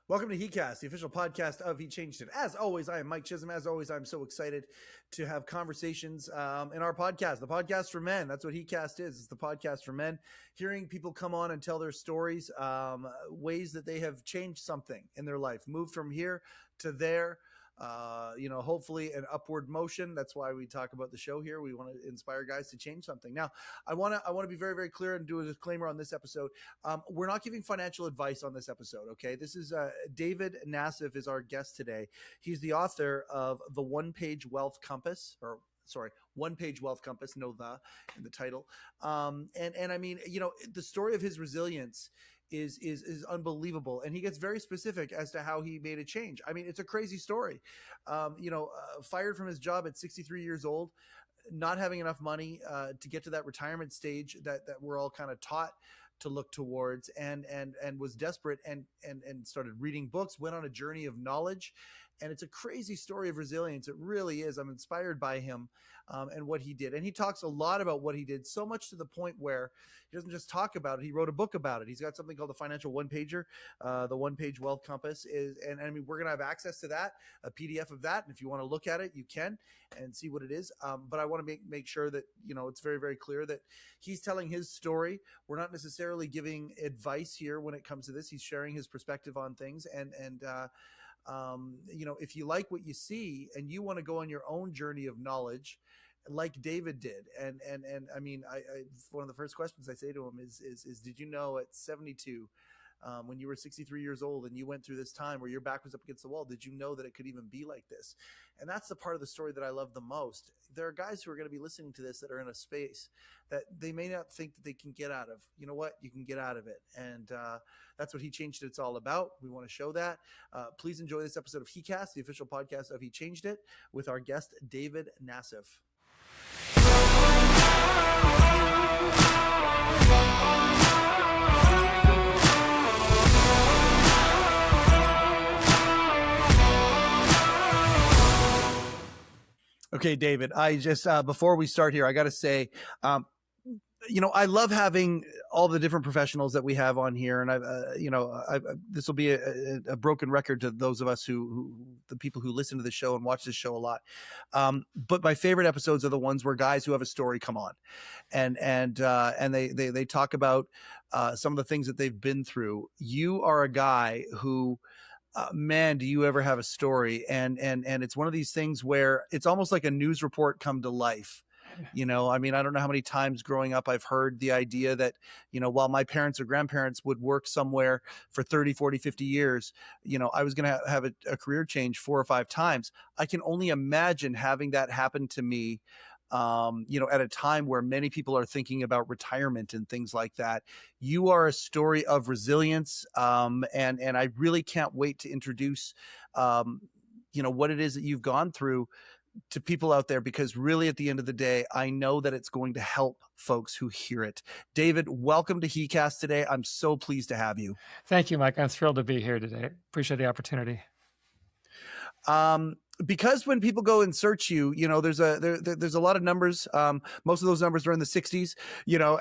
Welcome to heCast, the official podcast of He Changed It. As always, I am Mike Chisholm. As always, I'm so excited to have conversations in our podcast, the podcast for men. That's what heCast is. It's the podcast for men, hearing people come on and tell their stories, ways that they have changed something in their life, moved from here to there. Hopefully an upward motion. That's why we talk about the show here. We want to inspire guys to change something. Now, I want to be very, very clear and do a disclaimer on this episode. We're not giving financial advice on this episode. Okay. This is David Nassief is our guest today. He's the author of the One Page Wealth Compass, One Page Wealth Compass, no the in the title. And I mean, the story of his resilience is unbelievable, and he gets very specific as to how he made a change. I mean, it's a crazy story. Fired from his job at 63 years old, not having enough money to get to that retirement stage that we're all kind of taught to look towards, and was desperate and started reading books, went on a journey of knowledge. And it's a crazy story of resilience. It really is. I'm inspired by him and what he did. And he talks a lot about what he did, so much to the point where he doesn't just talk about it. He wrote a book about it. He's got something called the Financial One Pager. The One Page Wealth Compass and I mean, we're going to have access to that, a PDF of that. And if you want to look at it, you can and see what it is. But I want to make sure that, it's very, very clear that he's telling his story. We're not necessarily giving advice here when it comes to this. He's sharing his perspective on things. If you like what you see and you want to go on your own journey of knowledge, like David did, and I mean, I one of the first questions I say to him is did you know at 72, when you were 63 years old and you went through this time where your back was up against the wall, did you know that it could even be like this? And that's the part of the story that I love the most. There are guys who are going to be listening to this that are in a space that they may not think that they can get out of. You know what? You can get out of it. And that's what He Changed It's all about. We want to show that. Please enjoy this episode of heCast, the official podcast of He Changed It, with our guest, David Nassief. Okay, David, I just, before we start here, I got to say, I love having all the different professionals that we have on here. And this will be a broken record to those of us the people who listen to the show and watch this show a lot. But my favorite episodes are the ones where guys who have a story come on and they talk about some of the things that they've been through. You are a guy who, man, do you ever have a story? And it's one of these things where it's almost like a news report come to life. I mean, I don't know how many times growing up I've heard the idea that, while my parents or grandparents would work somewhere for 30, 40, 50 years, I was going to have a career change 4 or 5 times. I can only imagine having that happen to me, at a time where many people are thinking about retirement and things like that. You are a story of resilience. And I really can't wait to introduce, what it is that you've gone through to people out there, because really at the end of the day, I know that it's going to help folks who hear it. David, welcome to heCast today. I'm so pleased to have you. Thank you, Mike. I'm thrilled to be here today. Appreciate the opportunity. Because when people go and search you, there's a lot of numbers. Most of those numbers are in the 60s.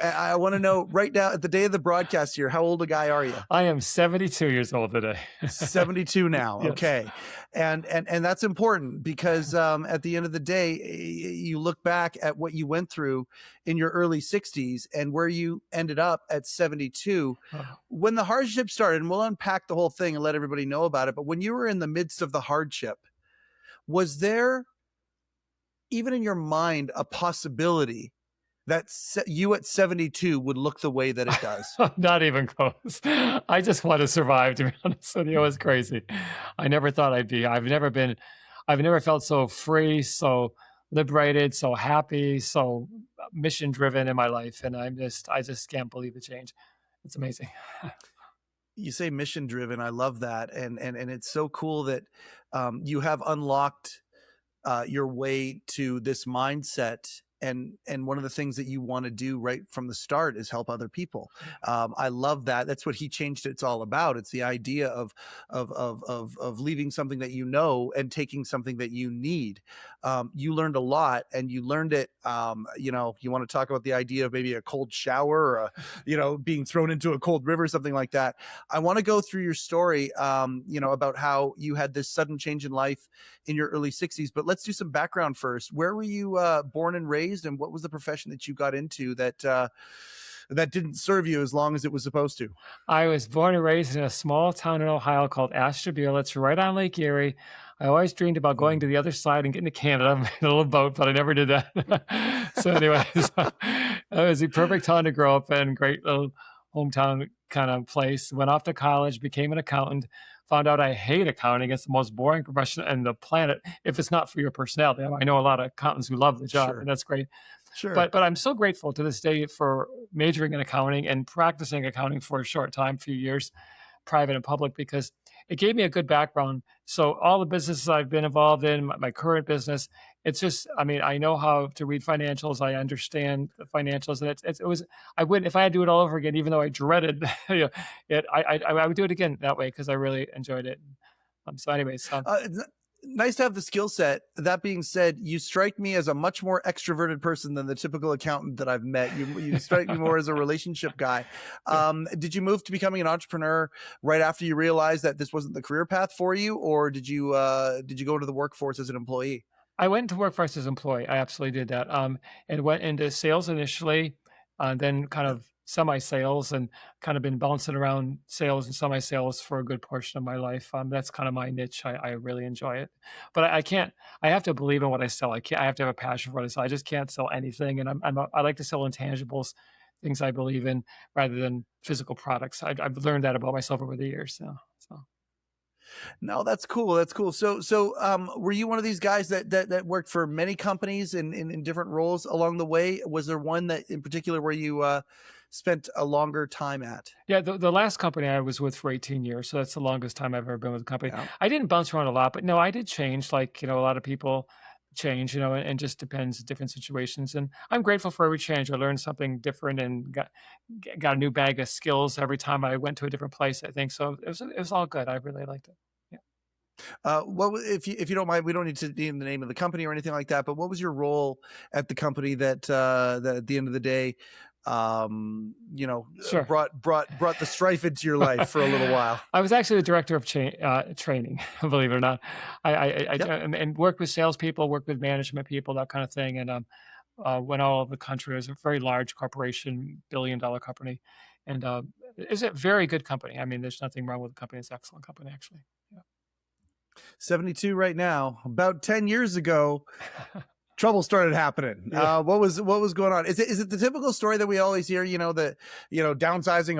I want to know right now at the day of the broadcast here, how old a guy are you? I am 72 years old today. 72 now. Yes. Okay. And that's important because at the end of the day, you look back at what you went through in your early 60s and where you ended up at 72. When the hardship started, and we'll unpack the whole thing and let everybody know about it. But when you were in the midst of the hardship, was there, even in your mind, a possibility that you at 72 would look the way that it does? Not even close. I just want to survive, to be honest with you. It was crazy. I never thought I'd be. I've never felt so free, so liberated, so happy, so mission driven in my life. And I just can't believe the change. It's amazing. You say mission driven. I love that. And it's so cool that you have unlocked your way to this mindset and one of the things that you want to do right from the start is help other people. I love that. That's what He Changed It's all about. It's the idea of leaving something that you know and taking something that you need. You learned a lot, and you learned it. You want to talk about the idea of maybe a cold shower, or being thrown into a cold river, something like that. I want to go through your story, about how you had this sudden change in life in your early 60s. But let's do some background first. Where were you born and raised, and what was the profession that you got into that didn't serve you as long as it was supposed to? I was born and raised in a small town in Ohio called Ashtabula. It's right on Lake Erie. I always dreamed about going to the other side and getting to Canada in a little boat, but I never did that. So anyways, it was the perfect town to grow up in, great little hometown kind of place. Went off to college, became an accountant, found out I hate accounting. It's the most boring profession on the planet if it's not for your personality. I know a lot of accountants who love the job, Sure. and that's great. Sure. But I'm so grateful to this day for majoring in accounting and practicing accounting for a short time, few years, private and public, because it gave me a good background. So all the businesses I've been involved in, my current business, it's just, I know how to read financials. I understand the financials, and it was, I wouldn't, if I had to do it all over again, even though I dreaded it, I would do it again that way, because I really enjoyed it. So anyways. Nice to have the skill set. That being said, you strike me as a much more extroverted person than the typical accountant that I've met. You strike me more as a relationship guy. Did you move to becoming an entrepreneur right after you realized that this wasn't the career path for you, or did you go into the workforce as an employee? I went into workforce as an employee. I absolutely did that. And went into sales initially, then kind of semi-sales, and kind of been bouncing around sales and semi-sales for a good portion of my life. That's kind of my niche. I really enjoy it, but I have to believe in what I sell. I have to have a passion for what I sell. I just can't sell anything. And I like to sell intangibles, things I believe in, rather than physical products. I've learned that about myself over the years. So. No, that's cool. That's cool. So, were you one of these guys that worked for many companies in different roles along the way? Was there one that in particular where you spent a longer time at? Yeah, the last company I was with for 18 years. So that's the longest time I've ever been with a company. Yeah. I didn't bounce around a lot, but no, I did change. Like, a lot of people change, and just depends different situations. And I'm grateful for every change. I learned something different and got a new bag of skills every time I went to a different place, I think. So it was all good. I really liked it. Well, if you don't mind, we don't need to name the name of the company or anything like that, but what was your role at the company that at the end of the day, Sure. brought the strife into your life for a little while? I was actually the director of training, believe it or not. And worked with salespeople, worked with management people, that kind of thing. And went all over the country. It was a very large corporation, billion-dollar company. And it's a very good company. There's nothing wrong with the company. It's an excellent company, actually. Yeah. 72 right now. About 10 years ago, trouble started happening. Yeah. What was going on? Is it the typical story that we always hear? Downsizing.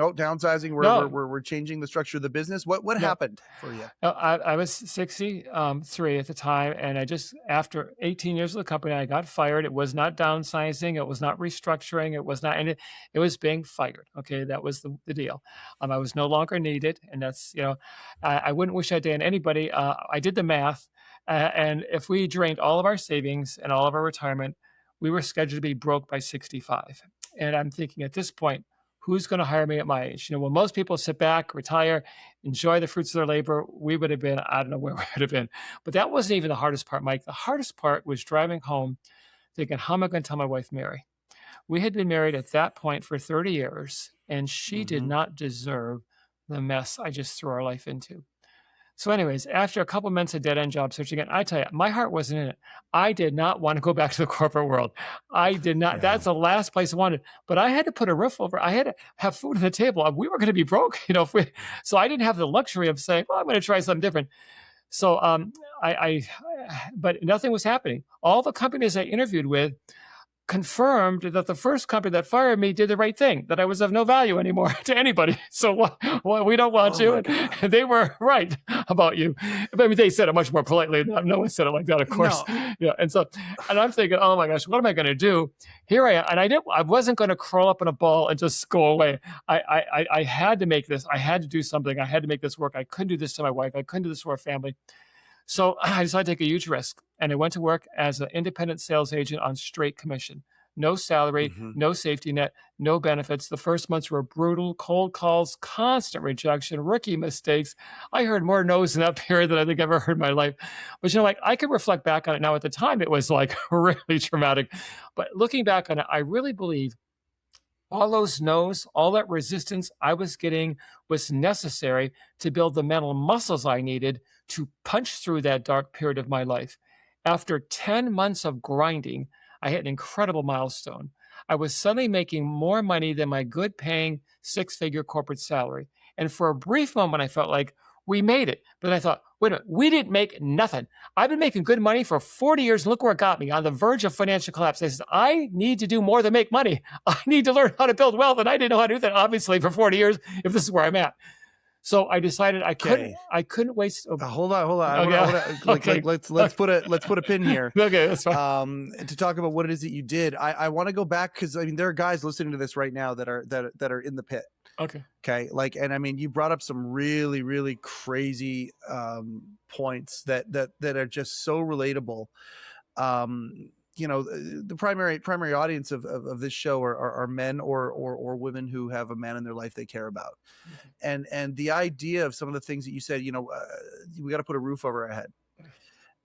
We're changing the structure of the business. What happened for you? I was 63 at the time, and after 18 years of the company, I got fired. It was not downsizing. It was not restructuring. It was not, and it was being fired. Okay, that was the deal. I was no longer needed, and that's I wouldn't wish that day on anybody. I did the math. And if we drained all of our savings and all of our retirement, we were scheduled to be broke by 65. And I'm thinking at this point, who's going to hire me at my age? When most people sit back, retire, enjoy the fruits of their labor, we would have been, I don't know where we would have been. But that wasn't even the hardest part, Mike. The hardest part was driving home thinking, how am I going to tell my wife, Mary? We had been married at that point for 30 years, and she did not deserve the mess I just threw our life into. So anyways, after a couple months of dead-end job searching, again, I tell you, my heart wasn't in it. I did not want to go back to the corporate world. I did not. Yeah. That's the last place I wanted. But I had to put a roof over. I had to have food on the table. We were going to be broke, so I didn't have the luxury of saying, well, I'm going to try something different. So but nothing was happening. All the companies I interviewed with confirmed that the first company that fired me did the right thing, that I was of no value anymore to anybody. So we don't want you. And they were right about you. They said it much more politely. No one said it like that, of course. No. Yeah. And I'm thinking, oh my gosh, what am I going to do? Here I am. And I wasn't going to crawl up in a ball and just go away. I had to make this. I had to do something. I had to make this work. I couldn't do this to my wife. I couldn't do this to our family. So I decided to take a huge risk. and I went to work as an independent sales agent on straight commission. No salary, no safety net, no benefits. The first months were brutal, cold calls, constant rejection, rookie mistakes. I heard more no's in that period than I think I've ever heard in my life. But like I could reflect back on it now. At the time, it was like really traumatic. But looking back on it, I really believe all those no's, all that resistance I was getting was necessary to build the mental muscles I needed to punch through that dark period of my life. After 10 months of grinding, I hit an incredible milestone. I was suddenly making more money than my good paying 6-figure corporate salary. And for a brief moment, I felt like we made it. But I thought, wait a minute, we didn't make nothing. I've been making good money for 40 years. And look where it got me, on the verge of financial collapse. I said, I need to do more than make money. I need to learn how to build wealth. And I didn't know how to do that, obviously, for 40 years, if this is where I'm at. So I decided I couldn't waste. Okay. Hold on. Let's put a pin here. Okay, that's fine. To talk about what it is that you did. I want to go back because there are guys listening to this right now that are in the pit. Okay. And you brought up some really, really crazy points that are just so relatable. The primary audience of this show are men or women who have a man in their life they care about. And the idea of some of the things that you said, we got to put a roof over our head.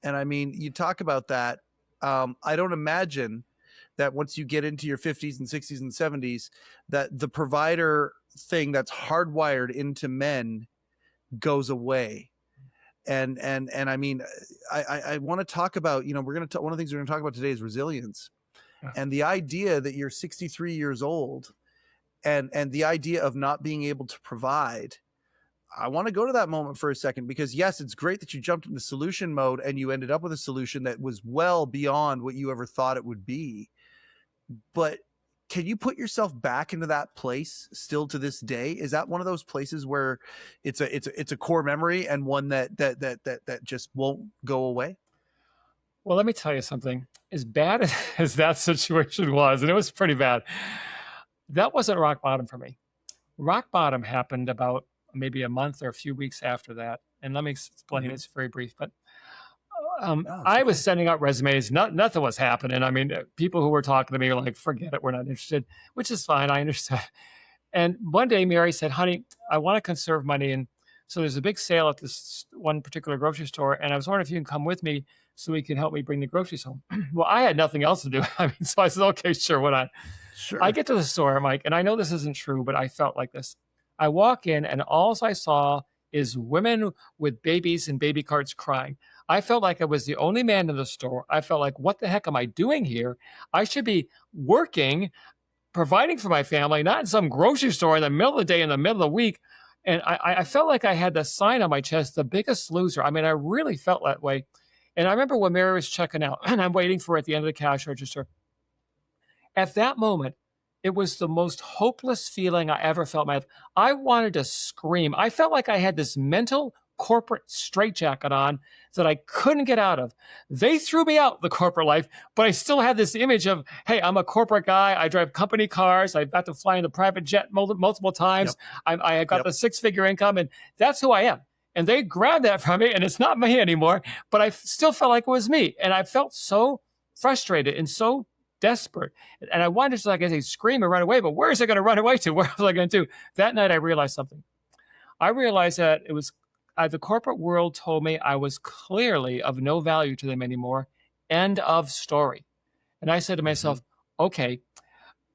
And you talk about that. I don't imagine that once you get into your 50s and 60s and 70s, that the provider thing that's hardwired into men goes away. And I want to talk about, one of the things we're going to talk about today is resilience. And the idea that you're 63 years old and the idea of not being able to provide. I want to go to that moment for a second, because yes, it's great that you jumped into solution mode and you ended up with a solution that was well beyond what you ever thought it would be. But can you put yourself back into that place still to this day? Is that one of those places where it's a core memory and one that just won't go away? Well, let me tell you something. As bad as that situation was, and it was pretty bad, that wasn't rock bottom for me. Rock bottom happened about maybe a month or a few weeks after that. And let me explain. It's very brief, but I was sending out resumes. Nothing was happening. People who were talking to me were like, forget it, we're not interested, which is fine. I understood. And one day Mary said, honey, I want to conserve money. And so there's a big sale at this one particular grocery store. And I was wondering if you can come with me so you can help me bring the groceries home. Well, I had nothing else to do. So I said, okay, sure, why not? Sure. I get to the store, Mike, and I know this isn't true, but I felt like this. I walk in and all I saw is women with babies in baby carts crying. I felt like I was the only man in the store. I felt like, what the heck am I doing here? I should be working, providing for my family, not in some grocery store in the middle of the day, in the middle of the week. And I felt like I had the sign on my chest, the biggest loser. I really felt that way. And I remember when Mary was checking out and I'm waiting for her at the end of the cash register. At that moment, it was the most hopeless feeling I ever felt in my life. I wanted to scream. I felt like I had this mental corporate straitjacket on that I couldn't get out of. They threw me out the corporate life, but I still had this image of, hey, I'm a corporate guy. I drive company cars. I've got to fly in the private jet multiple times. Yep. I got the 6-figure income, and that's who I am. And they grabbed that from me, and it's not me anymore, but I still felt like it was me. And I felt so frustrated and so desperate. And I wanted to, like I say, scream and run away, but where is it going to run away to? What was I going to do? That night, I realized something. I realized that it was the corporate world told me I was clearly of no value to them anymore. End of story. And I said to myself, okay,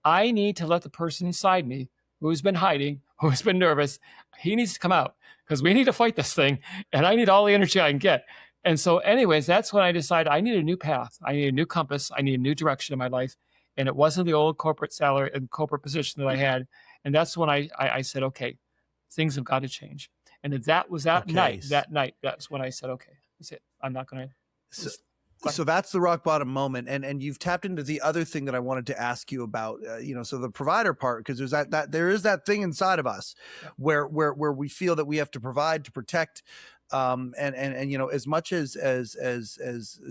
I need to let the person inside me who's been hiding, who's been nervous, he needs to come out because we need to fight this thing. And I need all the energy I can get. And so anyways, that's when I decided I need a new path. I need a new compass. I need a new direction in my life. And it wasn't the old corporate salary and corporate position that I had. And that's when I said, okay, things have got to change. And that was that night, that's when I said, okay, that's it. I'm not going to. So that's the rock bottom moment. And you've tapped into the other thing that I wanted to ask you about, so the provider part, because there's there is that thing inside of us where we feel that we have to provide to protect And as much as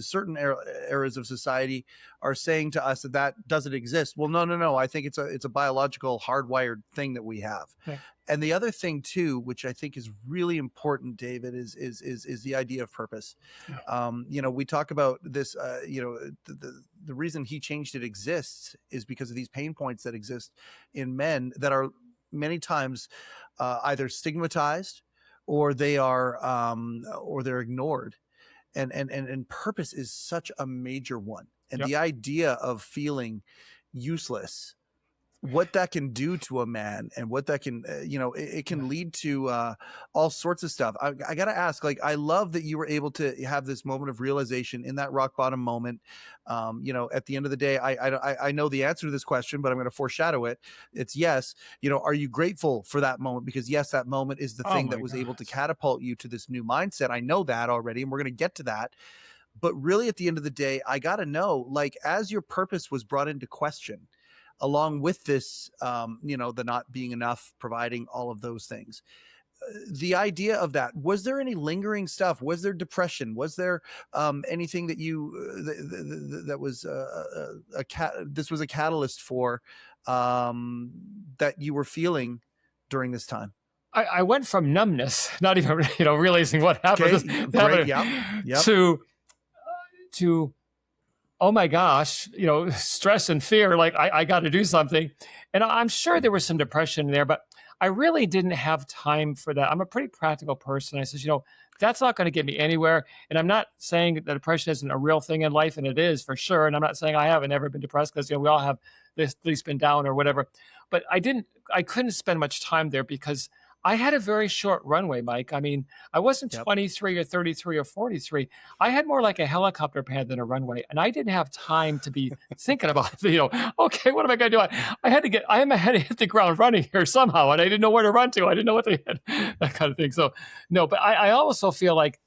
certain eras of society are saying to us that that doesn't exist, well, no, I think it's a biological hardwired thing that we have. Yeah. And the other thing too, which I think is really important, David, is the idea of purpose. Yeah. We talk about this. The reason He Changed It exists is because of these pain points that exist in men that are many times either stigmatized or they're ignored. And purpose is such a major one. And Yep. the idea of feeling useless, what that can do to a man, and what that can it can lead to all sorts of stuff. I gotta ask, like, I love that you were able to have this moment of realization in that rock bottom moment. At the end of the day, I know the answer to this question, but I'm going to foreshadow it. It's yes. Are you grateful for that moment? Because yes, that moment is the Oh thing that my was able to gosh. catapult you to this new mindset. I know that already, and we're going to get to that. But really, at the end of the day, I got to know, like, as your purpose was brought into question, along with this, the not being enough, providing all of those things, the idea of that, was there any lingering stuff? Was there depression? Was there anything that that was this was a catalyst for, that you were feeling during this time? I went from numbness, not even realizing what happened, Okay, great. Yep. to oh my gosh, stress and fear, like I got to do something. And I'm sure there was some depression there, but I really didn't have time for that. I'm a pretty practical person. I says, that's not going to get me anywhere. And I'm not saying that depression isn't a real thing in life, and it is for sure. And I'm not saying I haven't ever been depressed, because we all have this, at least been down or whatever. But I couldn't spend much time there because I had a very short runway, Mike. I mean, I wasn't 23 or 33 or 43. I had more like a helicopter pad than a runway, and I didn't have time to be thinking about, okay, what am I going to do? I had to hit the ground running here somehow, and I didn't know where to run to. I didn't know what to hit, that kind of thing. So, no, but I also feel like,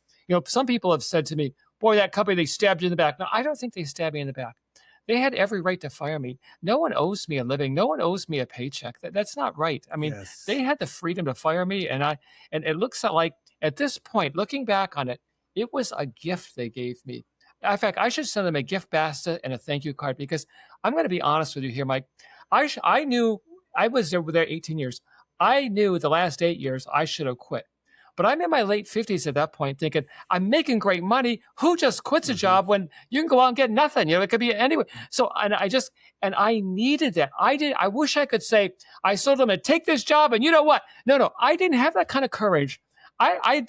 some people have said to me, boy, that company, they stabbed you in the back. No, I don't think they stabbed me in the back. They had every right to fire me. No one owes me a living. No one owes me a paycheck. That's not right. I mean, they had the freedom to fire me, and it looks like at this point, looking back on it, it was a gift they gave me. In fact, I should send them a gift basket and a thank you card, because I'm going to be honest with you here, Mike. I knew I was there 18 years. I knew the last 8 years I should have quit. But I'm in my late 50s at that point, thinking, I'm making great money. Who just quits a job when you can go out and get nothing? It could be anyway. So, and I needed that. I wish I could say, I told them to take this job, and you know what? No, I didn't have that kind of courage. I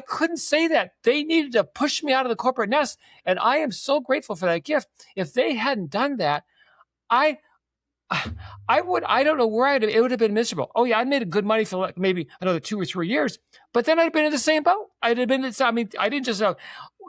couldn't say that. They needed to push me out of the corporate nest. And I am so grateful for that gift. If they hadn't done that, I don't know where it would have been miserable. Oh yeah, I'd made good money for like maybe another 2 or 3 years, but then I'd been in the same boat. I didn't just know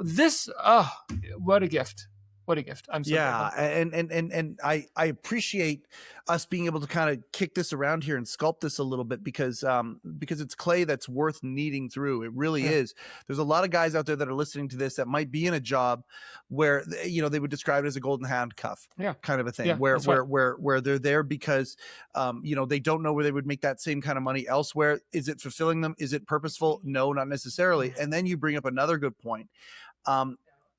this. Oh, what a gift. What a gift. I'm so grateful. And I appreciate us being able to kind of kick this around here and sculpt this a little bit, because it's clay that's worth kneading through. It really is. There's a lot of guys out there that are listening to this that might be in a job where they would describe it as a golden handcuff kind of a thing, where they're there because they don't know where they would make that same kind of money elsewhere. Is it fulfilling them? Is it purposeful? No, not necessarily. And then you bring up another good point.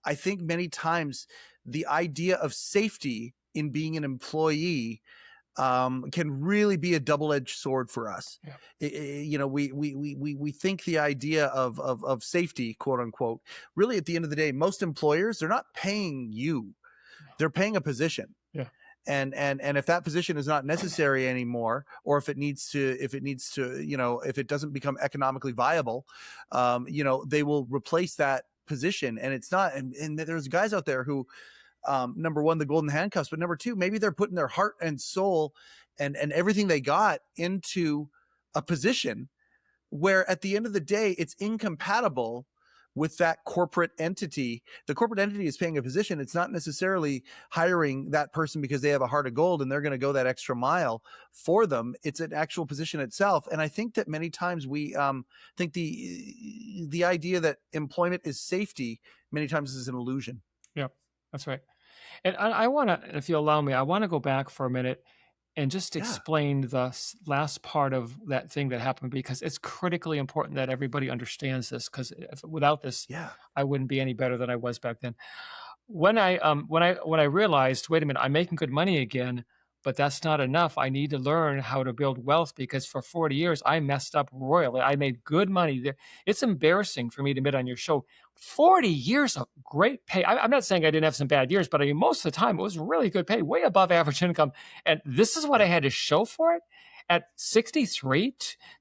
I think many times the idea of safety in being an employee can really be a double-edged sword for us. We think the idea of safety, quote unquote, really at the end of the day, most employers, they're not paying you, they're paying a position. And if that position is not necessary anymore, or if it doesn't become economically viable, they will replace that position. And it's not, and there's guys out there who, number one, the golden handcuffs, but number two, maybe they're putting their heart and soul and everything they got into a position where at the end of the day, it's incompatible with that corporate entity. The corporate entity is paying a position. It's not necessarily hiring that person because they have a heart of gold and they're going to go that extra mile for them. It's an actual position itself. And I think that many times we think the idea that employment is safety many times is an illusion. Yeah, that's right. And I want to, if you allow me, I want to go back for a minute and just Yeah. explain the last part of that thing that happened, because it's critically important that everybody understands this, because without this, Yeah. I wouldn't be any better than I was back then. When I realized, wait a minute, I'm making good money again, but that's not enough. I need to learn how to build wealth, because for 40 years I messed up royally. I made good money there. It's embarrassing for me to admit on your show, 40 years of great pay. I'm not saying I didn't have some bad years, but I mean, most of the time it was really good pay, way above average income. And this is what I Yeah. had to show for it at 63,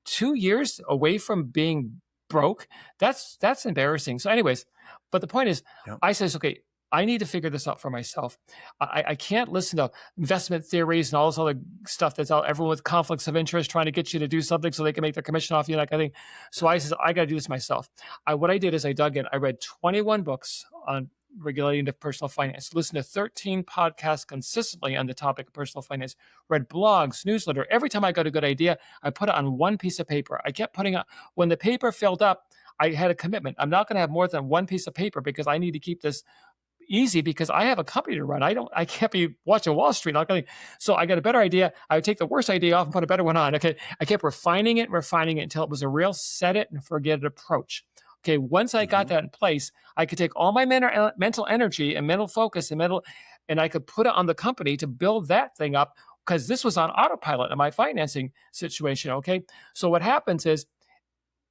2 years away from being broke. That's embarrassing. So anyways, but the point is, Yeah. I says, okay, I need to figure this out for myself. I can't listen to investment theories and all this other stuff that's out. Everyone with conflicts of interest trying to get you to do something so they can make their commission off you, that kind of thing. So I said, I got to do this myself. What I did is I dug in. I read 21 books on regulating to personal finance, listened to 13 podcasts consistently on the topic of personal finance, read blogs, newsletter. Every time I got a good idea, I put it on one piece of paper. I kept putting it. When the paper filled up, I had a commitment. I'm not going to have more than one piece of paper, because I need to keep this easy, because I have a company to run. I can't be watching Wall Street. So I got a better idea. I would take the worst idea off and put a better one on. Okay. I kept refining it until it was a real set it and forget it approach. Okay. Once I got that in place, I could take all my mental energy and mental focus and I could put it on the company to build that thing up, because this was on autopilot in my financing situation. Okay. So what happens is,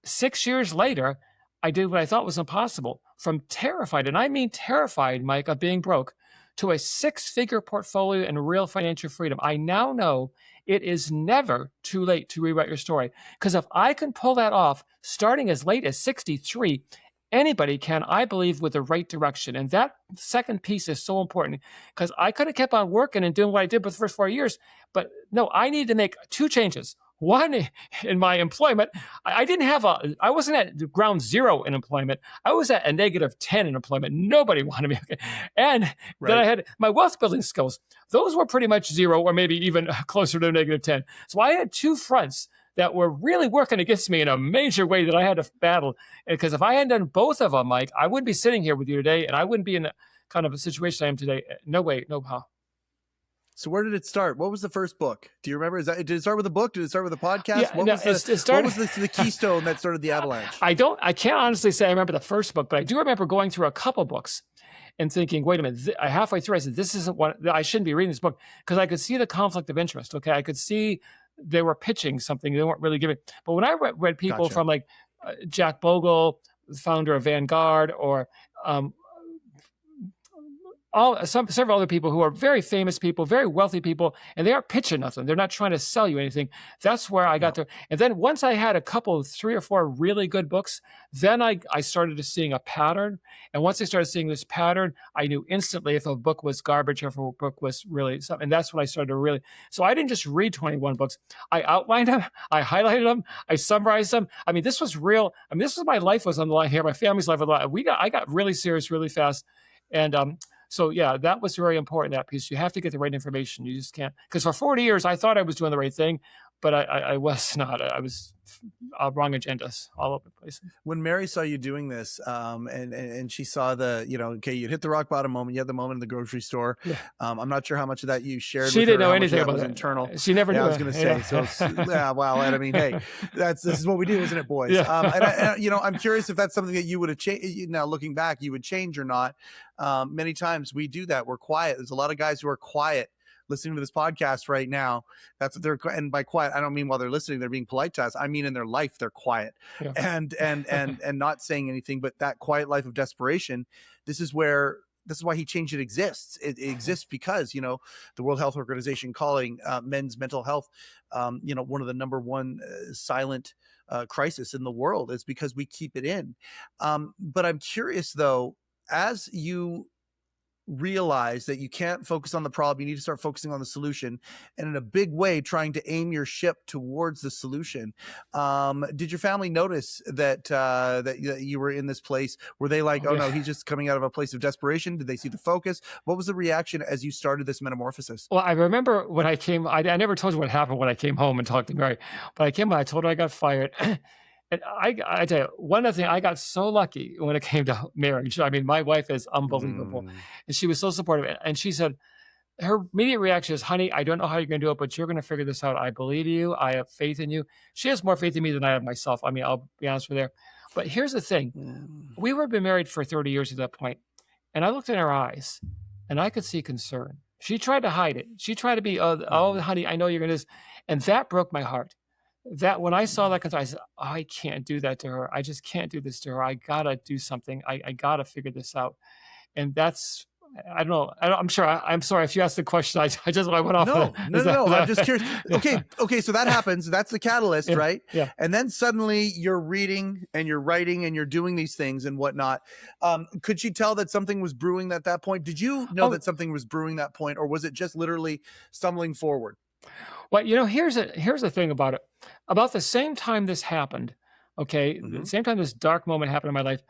6 years later, I did what I thought was impossible. From terrified, and I mean terrified, Mike, of being broke, to a 6-figure portfolio and real financial freedom. I now know it is never too late to rewrite your story. Because if I can pull that off starting as late as 63, anybody can, I believe, with the right direction. And that second piece is so important, because I could have kept on working and doing what I did for the first 4 years. But no, I need to make 2 changes. One, in my employment, I wasn't at ground zero in employment. I was at a -10 in employment. Nobody wanted me. Okay. And then I had my wealth building skills. Those were pretty much zero, or maybe even closer to -10. So I had 2 fronts that were really working against me in a major way that I had to battle. Because if I hadn't done both of them, Mike, I wouldn't be sitting here with you today, and I wouldn't be in the kind of a situation I am today. No way, no how. So where did it start? What was the first book? Do you remember? Did it start with a book? Did it start with a podcast? Yeah, what no, was the keystone that started the avalanche? I can't honestly say I remember the first book, but I do remember going through a couple books and thinking, wait a minute, halfway through I said, this isn't what, I shouldn't be reading this book, because I could see the conflict of interest. Okay. I could see they were pitching something they weren't really giving. But when I read people from like Jack Bogle, founder of Vanguard, or several other people who are very famous people, very wealthy people, and they aren't pitching nothing. They're not trying to sell you anything. That's where I got there. And then once I had a couple, 3 or 4 really good books, then I started to seeing a pattern. And once I started seeing this pattern, I knew instantly if a book was garbage or if a book was really something. And that's when I started to really. So I didn't just read 21 books. I outlined them. I highlighted them. I summarized them. I mean, this was real. I mean, this was my life was on the line here. My family's life was on the line. I got really serious really fast. And so yeah, that was very important, that piece. You have to get the right information. You just can't, because for 40 years, I thought I was doing the right thing, but I was not. I was wrong agendas all over the place. When Mary saw you doing this, and she saw the, okay, you hit the rock bottom moment. You had the moment in the grocery store. Yeah. I'm not sure how much of that you shared. She with didn't her, know anything about was it. Internal. She never knew. I was going to say. Yeah. So yeah, well, and I mean, hey, this is what we do, isn't it, boys? Yeah. I'm curious if that's something that you would have changed. Now looking back, you would change or not. Many times we do that. We're quiet. There's a lot of guys who are quiet listening to this podcast right now. That's what they're, and by quiet, I don't mean while they're listening, they're being polite to us. I mean in their life, they're quiet and not saying anything. But that quiet life of desperation, this is why He Changed It exists. It exists because, the World Health Organization calling men's mental health, one of the number one silent crisis in the world, is because we keep it in. But I'm curious though, as you realize that you can't focus on the problem, you need to start focusing on the solution, and in a big way trying to aim your ship towards the solution. Did your family notice that you were in this place? Were they like, oh no, he's just coming out of a place of desperation? Did they see the focus? What was the reaction as you started this metamorphosis? Well, I remember when I came, I never told you what happened when I came home and talked to Mary, but I came home, I told her I got fired. And I tell you, one other thing, I got so lucky when it came to marriage. I mean, my wife is unbelievable. And she was so supportive. And she said, her immediate reaction is, honey, I don't know how you're going to do it, but you're going to figure this out. I believe you. I have faith in you. She has more faith in me than I have myself. I mean, I'll be honest with her. But here's the thing. We were been married for 30 years at that point, and I looked in her eyes, and I could see concern. She tried to hide it. She tried to be, oh, honey, I know you're going to, and that broke my heart. That when I saw that concern, I said, I can't do that to her. I just can't do this to her. I got to do something. I got to figure this out. And that's, I don't know. I'm sure. I'm sorry if you asked the question. I just went off. No. I'm just curious. Okay. So that happens. That's the catalyst, right? Yeah. And then suddenly you're reading and you're writing and you're doing these things and whatnot. Could she tell that something was brewing at that point? Did you know that something was brewing that point, or was it just literally stumbling forward? Well, here's the thing about it. About the same time this happened, okay, the same time this dark moment happened in my life,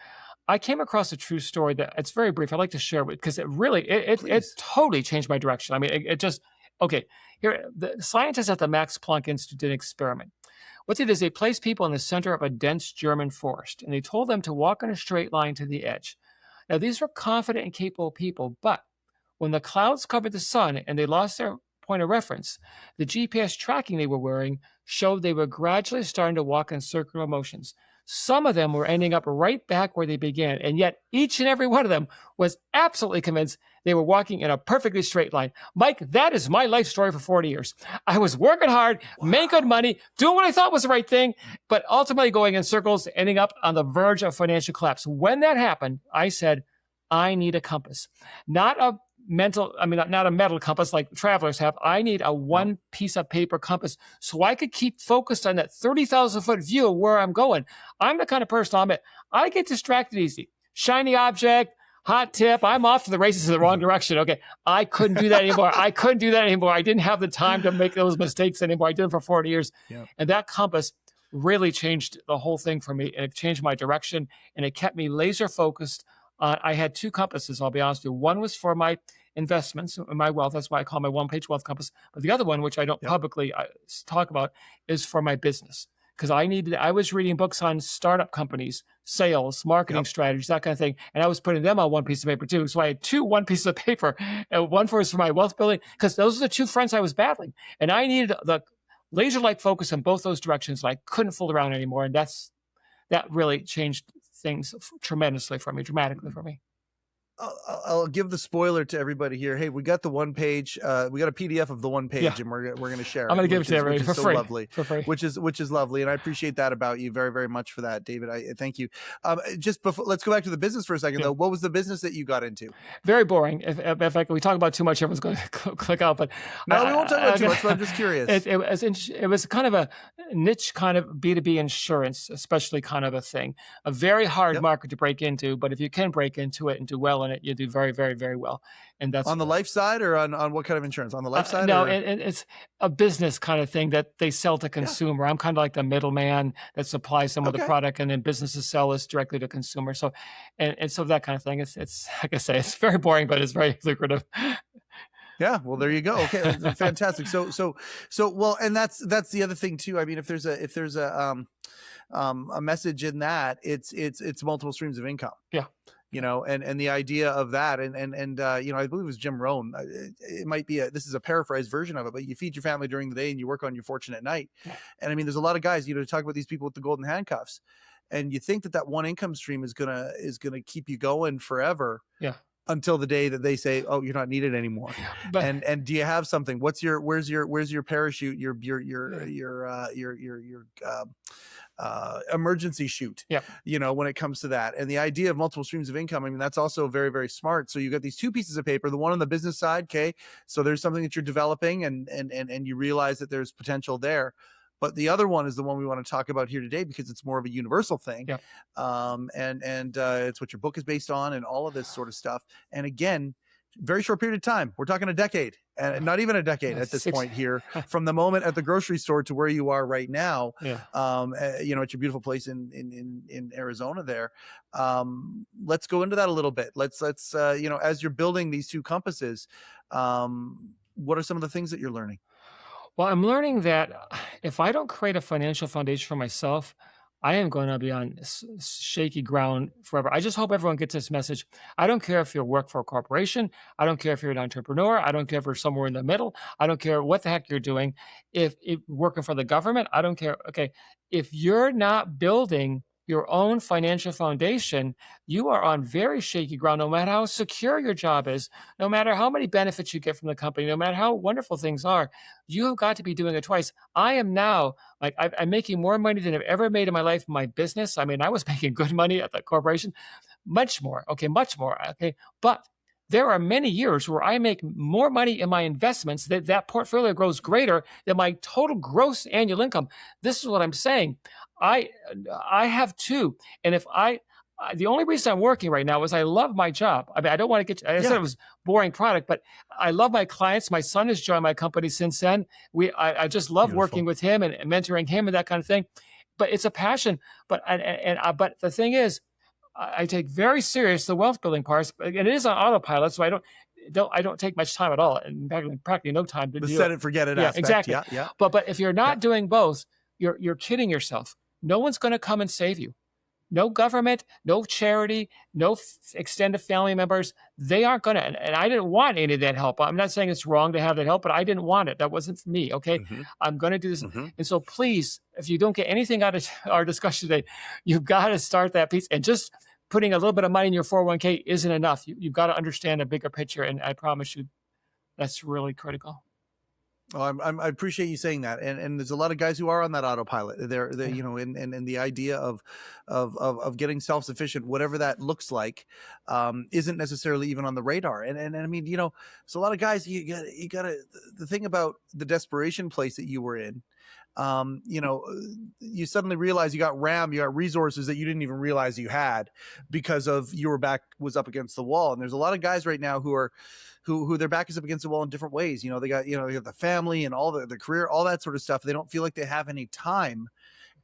I came across a true story that it's very brief. I'd like to share it because it really, it totally changed my direction. I mean, it just, okay, here, the scientists at the Max Planck Institute did an experiment. What they did is they placed people in the center of a dense German forest, and they told them to walk in a straight line to the edge. Now, these were confident and capable people, but when the clouds covered the sun and they lost their point of reference, the GPS tracking they were wearing showed they were gradually starting to walk in circular motions. Some of them were ending up right back where they began, and yet each and every one of them was absolutely convinced they were walking in a perfectly straight line. Mike, that is my life story for 40 years. I was working hard, making good money, doing what I thought was the right thing, but ultimately going in circles, ending up on the verge of financial collapse. When that happened, I said, I need a compass. Not a metal compass like travelers have. I need a one piece of paper compass so I could keep focused on that 30,000 foot view of where I'm going. I'm the kind of person, I get distracted easy. Shiny object, hot tip, I'm off to the races in the wrong direction. Okay, I couldn't do that anymore. I didn't have the time to make those mistakes anymore. I did it for 40 years. Yep. And that compass really changed the whole thing for me. And it changed my direction, and it kept me laser focused. I had two compasses, I'll be honest with you. One was for my investments and my wealth. That's why I call my one-page wealth compass. But the other one, which I don't publicly talk about, is for my business. Because I was reading books on startup companies, sales, marketing strategies, that kind of thing. And I was putting them on one piece of paper too. So I had two one pieces of paper. And one was for my wealth building, because those are the two fronts I was battling. And I needed the laser-like focus in both those directions. And I couldn't fool around anymore. And that really changed things dramatically for me. I'll give the spoiler to everybody here. Hey, we got the one page. We got a PDF of the one page, and we're going to share it. I'm going to give it to everybody for free. Lovely, for free. Which is lovely, and I appreciate that about you very, very much for that, David. I thank you. Just before, let's go back to the business for a second, though. What was the business that you got into? Very boring. If we talk about too much, everyone's going to click out. But no, we won't talk about too much. But I'm just curious. It was kind of a niche kind of B2B insurance, especially kind of a thing. A very hard market to break into, but if you can break into it and do well in it, you do very, very, very well. And that's on the life side, or on what kind of insurance? On the life side? No, it's a business kind of thing that they sell to consumer. I'm kind of like the middleman that supplies some of the product, and then businesses sell this directly to consumer. So, and so that kind of thing. It's like I say, it's very boring, but it's very lucrative. Yeah, well, there you go. Okay, fantastic. So, well, and that's the other thing too. I mean, if there's a message in that, it's multiple streams of income. Yeah. And the idea of that, and I believe it was Jim Rohn. It might be this is a paraphrased version of it, but you feed your family during the day and you work on your fortune at night. And I mean, there's a lot of guys, talk about these people with the golden handcuffs, and you think that one income stream is gonna keep you going forever. Yeah. Until the day that they say, "Oh, you're not needed anymore." But, and do you have something? Where's your parachute? Your emergency chute. Yeah. When it comes to that, and the idea of multiple streams of income. I mean, that's also very, very smart. So you got these two pieces of paper. The one on the business side, okay. So there's something that you're developing, and you realize that there's potential there. But the other one is the one we want to talk about here today, because it's more of a universal thing. Yeah. And it's what your book is based on, and all of this sort of stuff. And again, very short period of time. We're talking a decade, and not even a decade at this point here, from the moment at the grocery store to where you are right now. Yeah. At your beautiful place in Arizona there. Let's go into that a little bit. Let's as you're building these two compasses, what are some of the things that you're learning? Well, I'm learning that if I don't create a financial foundation for myself, I am going to be on shaky ground forever. I just hope everyone gets this message. I don't care if you work for a corporation. I don't care if you're an entrepreneur. I don't care if you're somewhere in the middle. I don't care what the heck you're doing. If working for the government, I don't care. Okay. If you're not building your own financial foundation, you are on very shaky ground, no matter how secure your job is, no matter how many benefits you get from the company, no matter how wonderful things are. You have got to be doing it twice. I am now, like, I'm making more money than I've ever made in my life in my business. I mean, I was making good money at the corporation, much more. Okay, much more. Okay, but there are many years where I make more money in my investments, that portfolio grows greater than my total gross annual income. This is what I'm saying. I have two, and if the only reason I'm working right now is I love my job. I mean, I don't want to get. I said it was boring product, but I love my clients. My son has joined my company since then. I just love working with him and mentoring him and that kind of thing. But it's a passion. But but the thing is, I take very serious the wealth building parts, and it is on autopilot, so I don't take much time at all, and practically no time to do set it, forget it. Yeah, aspect. exactly. Yeah. But if you're not doing both, you're kidding yourself. No one's going to come and save you. No government, no charity, no extended family members. They aren't going to. And I didn't want any of that help. I'm not saying it's wrong to have that help, but I didn't want it. That wasn't for me. Okay. I'm going to do this. And so please, if you don't get anything out of our discussion today, you've got to start that piece. And just putting a little bit of money in your 401k isn't enough. You've got to understand a bigger picture. And I promise you, that's really critical. Oh, I appreciate you saying that, and there's a lot of guys who are on that autopilot. They're you know, and the idea of getting self-sufficient, whatever that looks like, isn't necessarily even on the radar. And I mean, you know, so a lot of guys, you gotta the thing about the desperation place that you were in. You know, you suddenly realize you got RAM, you got resources that you didn't even realize you had because of your back was up against the wall. And there's a lot of guys right now who their back is up against the wall in different ways. You know, they got the family and all the career, all that sort of stuff. They don't feel like they have any time.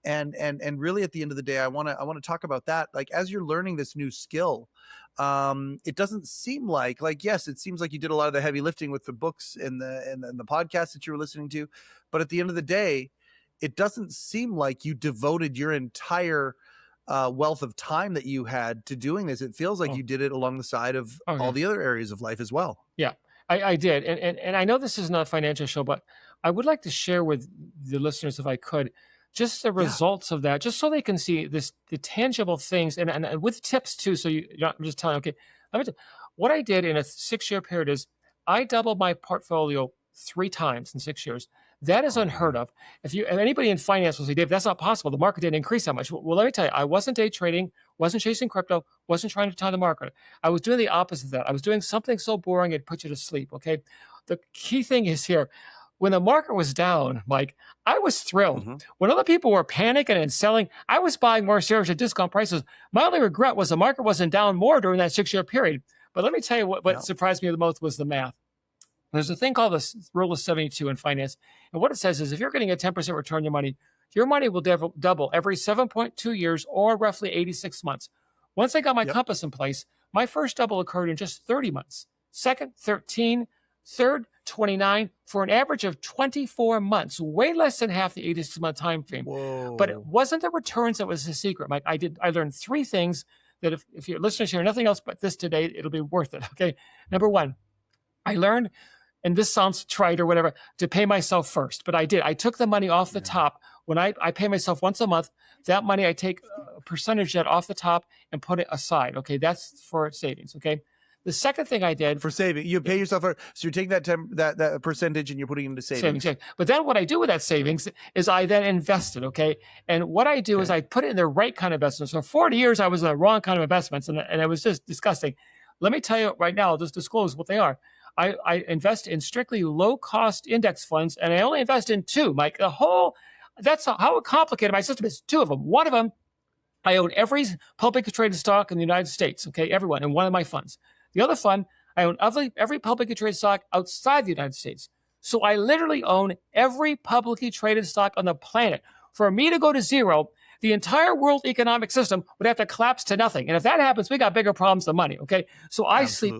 And really at the end of the day, I want to talk about that. Like, as you're learning this new skill, it doesn't seem like, yes, it seems like you did a lot of the heavy lifting with the books and the podcast that you were listening to. But at the end of the day, it doesn't seem like you devoted your entire wealth of time that you had to doing this. It feels like you did it along the side of all the other areas of life as well. Yeah, I did. And I know this is not a financial show, but I would like to share with the listeners, if I could, just the results of that, just so they can see the tangible things and with tips too. So I'm just telling, okay, what I did in a 6-year period is I doubled my portfolio 3 times in 6 years. That is unheard of. If anybody in finance will say, Dave, that's not possible. The market didn't increase that much. Well, let me tell you, I wasn't day trading, wasn't chasing crypto, wasn't trying to time the market. I was doing the opposite of that. I was doing something so boring it put you to sleep. Okay. The key thing is here, when the market was down, Mike, I was thrilled. When other people were panicking and selling, I was buying more shares at discount prices. My only regret was the market wasn't down more during that 6-year period. But let me tell you what surprised me the most was the math. There's a thing called the rule of 72 in finance. And what it says is if you're getting a 10% return on your money will double every 7.2 years or roughly 86 months. Once I got my compass in place, my first double occurred in just 30 months. Second, 13. Third, 29, for an average of 24 months, way less than half the 86-month time frame. Whoa. But it wasn't the returns that was the secret, Mike. I learned 3 things that if your listeners hear nothing else but this today, it'll be worth it. Okay. Number 1, I learned, and this sounds trite or whatever, to pay myself first. But I did. I took the money off the top. When I pay myself once a month, that money I take a percentage of that off the top and put it aside. Okay, that's for savings. Okay. The second thing I did for saving, you pay yourself so you're taking that percentage and you're putting it into savings. But then what I do with that savings is I then invest it. Okay. And what I do is I put it in the right kind of investments. For 40 years, I was in the wrong kind of investments, and it was just disgusting. Let me tell you right now, I'll just disclose what they are. I invest in strictly low-cost index funds, and I only invest in 2. Mike, that's how complicated my system is. 2 of them. One of them, I own every publicly traded stock in the United States, okay, everyone, in one of my funds. The other fund, I own every publicly traded stock outside the United States. So I literally own every publicly traded stock on the planet. For me to go to zero, the entire world economic system would have to collapse to nothing. And if that happens, we got bigger problems than money, okay? So I sleep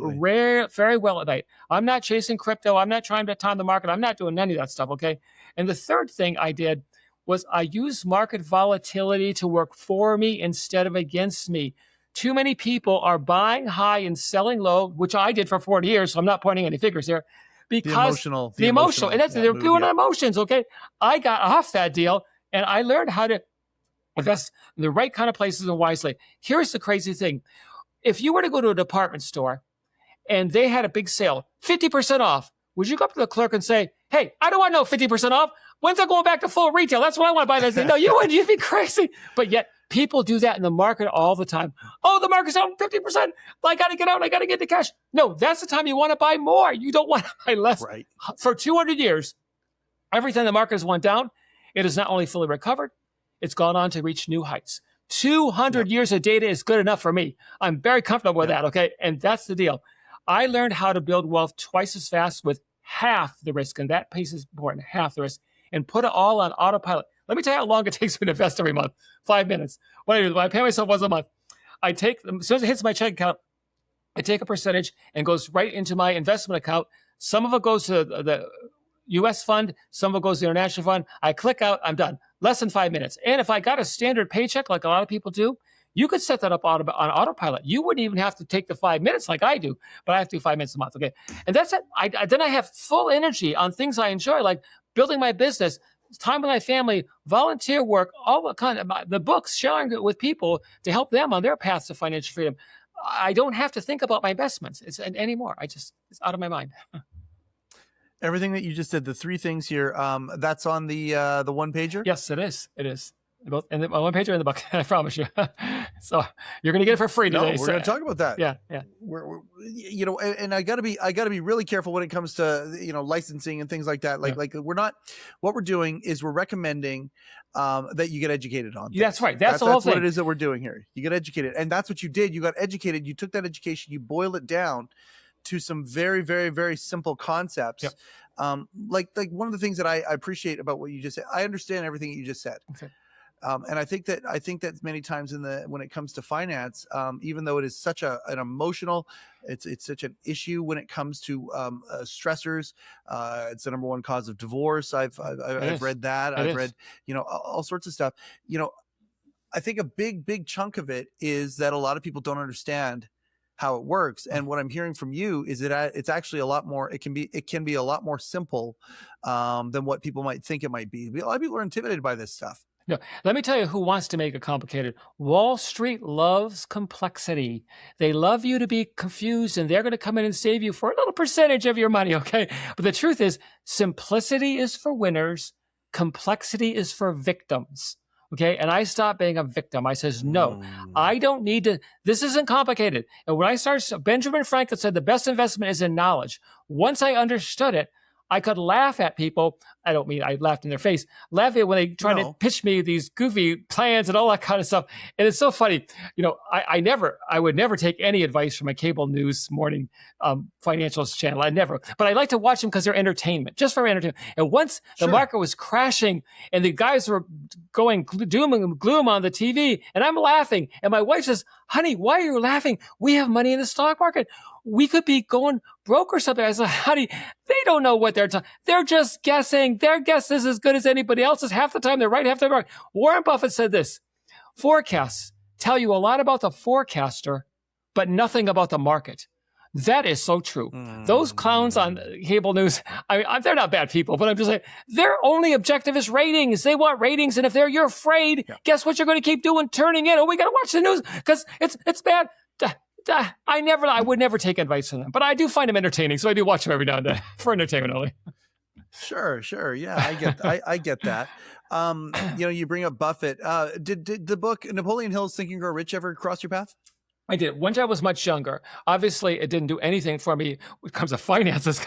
very well at night. I'm not chasing crypto. I'm not trying to time the market. I'm not doing any of that stuff, okay? And the third thing I did was I used market volatility to work for me instead of against me. Too many people are buying high and selling low, which I did for 40 years. So I'm not pointing any figures here. Because the emotional, and that's, they're doing emotions. Okay. I got off that deal and I learned how to invest in the right kind of places and wisely. Here's the crazy thing. If you were to go to a department store and they had a big sale, 50% off, would you go up to the clerk and say, hey, I don't want no 50% off. When's it going back to full retail? That's what I want to buy. That thing. No, you wouldn't. You'd be crazy. But yet people do that in the market all the time. Oh, the market's down 50%. I got to get out. I got to get the cash. No, that's the time you want to buy more. You don't want to buy less. Right. For 200 years, every time the market has went down, it has not only fully recovered, it's gone on to reach new heights. 200 years of data is good enough for me. I'm very comfortable with that, okay? And that's the deal. I learned how to build wealth twice as fast with half the risk, and that piece is important, half the risk, and put it all on autopilot. Let me tell you how long it takes me to invest every month. 5 minutes. What I do, when I pay myself once a month, I take, as soon as it hits my check account, I take a percentage and goes right into my investment account. Some of it goes to the U.S. fund. Some of it goes to the international fund. I click out. I'm done. Less than 5 minutes. And if I got a standard paycheck like a lot of people do, you could set that up on autopilot. You wouldn't even have to take the 5 minutes like I do, but I have to do 5 minutes a month. Okay. And that's it. Then I have full energy on things I enjoy, like building my business, time with my family, volunteer work, all the kind of the books, sharing it with people to help them on their paths to financial freedom. I don't have to think about my investments anymore. It's out of my mind. Everything that you just said, the three things here, that's on the one pager? Yes, it is. It is. Both in the one pager in the book, I promise you. So you're going to get it for free today. No, we're going to talk about that. Yeah. We're and I gotta be really careful when it comes to licensing and things like that. Like we're not. What we're doing is we're recommending that you get educated on things. That's right. That's the whole thing. What it is that we're doing here. You get educated, and that's what you did. You got educated. You took that education. You boil it down to some very, very, very simple concepts. Yep. Like one of the things that I appreciate about what you just said. I understand everything that you just said. Okay. And I think that many times when it comes to finance, even though it is such an emotional, it's such an issue when it comes to stressors. It's the number one cause of divorce. I've read that. I've read all sorts of stuff. I think a big chunk of it is that a lot of people don't understand how it works. And what I'm hearing from you is that it's actually a lot more. It can be a lot more simple than what people might think it might be. A lot of people are intimidated by this stuff. No, let me tell you who wants to make it complicated. Wall Street loves complexity. They love you to be confused, and they're going to come in and save you for a little percentage of your money, okay? But the truth is, simplicity is for winners. Complexity is for victims, okay? And I stopped being a victim. I says, no, I don't need to. This isn't complicated. And when I started, Benjamin Franklin said the best investment is in knowledge. Once I understood it, I could laugh at people. I don't mean I laughed in their face. Laugh at when they try to pitch me these goofy plans and all that kind of stuff. And it's so funny. I would never take any advice from a cable news morning financials channel. I never. But I like to watch them because they're entertainment, just for entertainment. And once the market was crashing and the guys were going doom and gloom on the TV, and I'm laughing. And my wife says, honey, why are you laughing? We have money in the stock market. We could be going broke or something. I said, honey, they don't know what they're talking. They're just guessing. Their guess is as good as anybody else's. Half the time they're right, half the time they're wrong. Warren Buffett said this: forecasts tell you a lot about the forecaster, but nothing about the market. That is so true. Those clowns on cable news, they're not bad people, but I'm just saying their only objective is ratings. They want ratings. And if you're afraid, guess what you're going to keep doing? Turning in. Oh, we got to watch the news because it's bad. I would never take advice from them, but I do find them entertaining. So I do watch them every now and then for entertainment only. Sure. Yeah, I get that. You bring up Buffett. Did the book Napoleon Hill's Think and Grow Rich ever cross your path? I did. When I was much younger. Obviously, it didn't do anything for me when it comes to finances,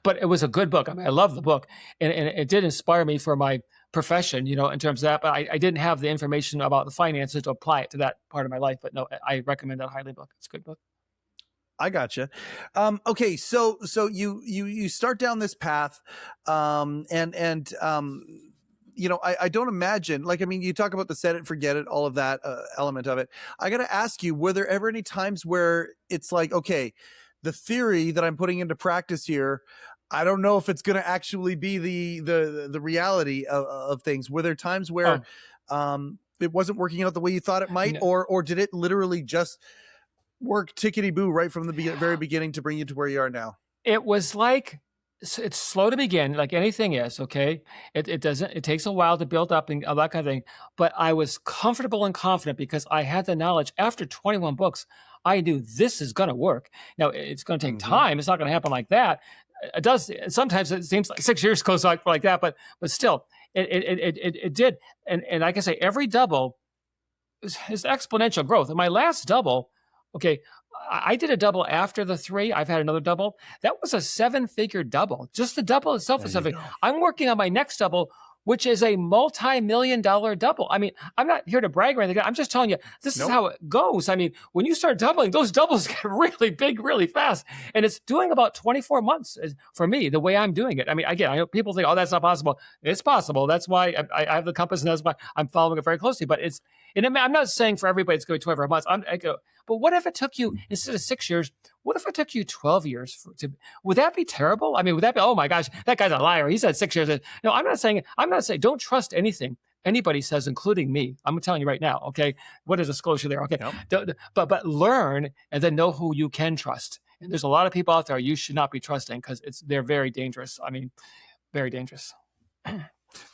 but it was a good book. I love the book, and it did inspire me for my profession, in terms of that. But I didn't have the information about the finances to apply it to that part of my life. But no, I recommend that highly book. It's a good book. I gotcha. Okay, so you start down this path, I don't imagine, you talk about the set it, forget it, all of that element of it. I got to ask you, were there ever any times where it's like, okay, the theory that I'm putting into practice here, I don't know if it's going to actually be the reality of things. Were there times where it wasn't working out the way you thought it might, or did it literally just work tickety boo right from the very beginning to bring you to where you are now? It was like, it's slow to begin, like anything is, okay? It takes a while to build up and all that kind of thing. But I was comfortable and confident because I had the knowledge. After 21 books, I knew this is going to work. Now, it's going to take time. It's not going to happen like that. It does. Sometimes it seems like 6 years goes like that, but still, it did. And like I say, every double is exponential growth. And my last double, okay, I did a double after the 3. I've had another double. That was a 7-figure double. Just the double itself is something. I'm working on my next double, which is a multi-million-dollar double. I mean, I'm not here to brag or anything. I'm just telling you, this is how it goes. I mean, when you start doubling, those doubles get really big, really fast. And it's doing about 24 months for me, the way I'm doing it. I mean, again, I know people think, oh, that's not possible. It's possible. That's why I have the compass, and that's why I'm following it very closely. But I'm not saying for everybody it's going to be 24 months. But what if it took you, instead of 6 years, what if it took you 12 years? Would that be terrible? I mean, would that be, oh my gosh, that guy's a liar. He said 6 years. No, I'm not saying, don't trust anything anybody says, including me. I'm telling you right now, okay? What a disclosure there, okay? Yep. But learn and then know who you can trust. And there's a lot of people out there you should not be trusting because they're very dangerous. I mean, very dangerous.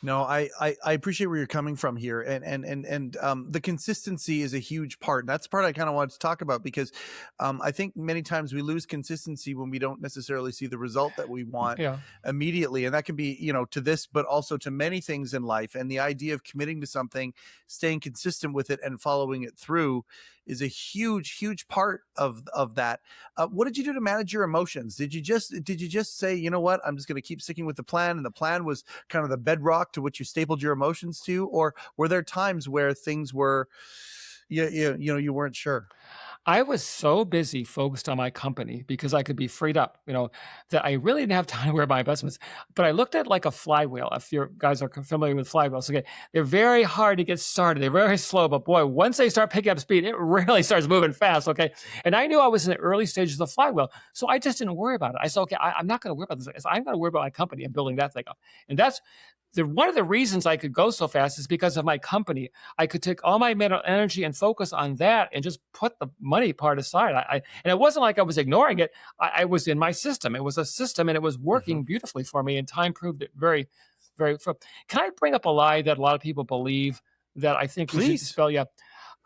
No, I appreciate where you're coming from here, and the consistency is a huge part. And that's the part I kind of wanted to talk about because I think many times we lose consistency when we don't necessarily see the result that we want immediately, and that can be to this, but also to many things in life. And the idea of committing to something, staying consistent with it, and following it through is a huge part of that. What did you do to manage your emotions? Did you just say, you know what, I'm just going to keep sticking with the plan, and the plan was kind of the bedrock to which you stapled your emotions to, or were there times where things were, you weren't sure? I was so busy focused on my company because I could be freed up, that I really didn't have time to worry about my investments. But I looked at like a flywheel. If you guys are familiar with flywheels, okay, they're very hard to get started. They're very slow, but boy, once they start picking up speed, it really starts moving fast, okay? And I knew I was in the early stages of the flywheel, so I just didn't worry about it. I said, okay, I'm not going to worry about this. I'm going to worry about my company and building that thing up. And that's one of the reasons I could go so fast is because of my company. I could take all my mental energy and focus on that and just put the money part aside. And it wasn't like I was ignoring it. I was in my system. It was a system, and it was working beautifully for me, and time proved it very, very. Can I bring up a lie that a lot of people believe that I think we should dispel? Yeah.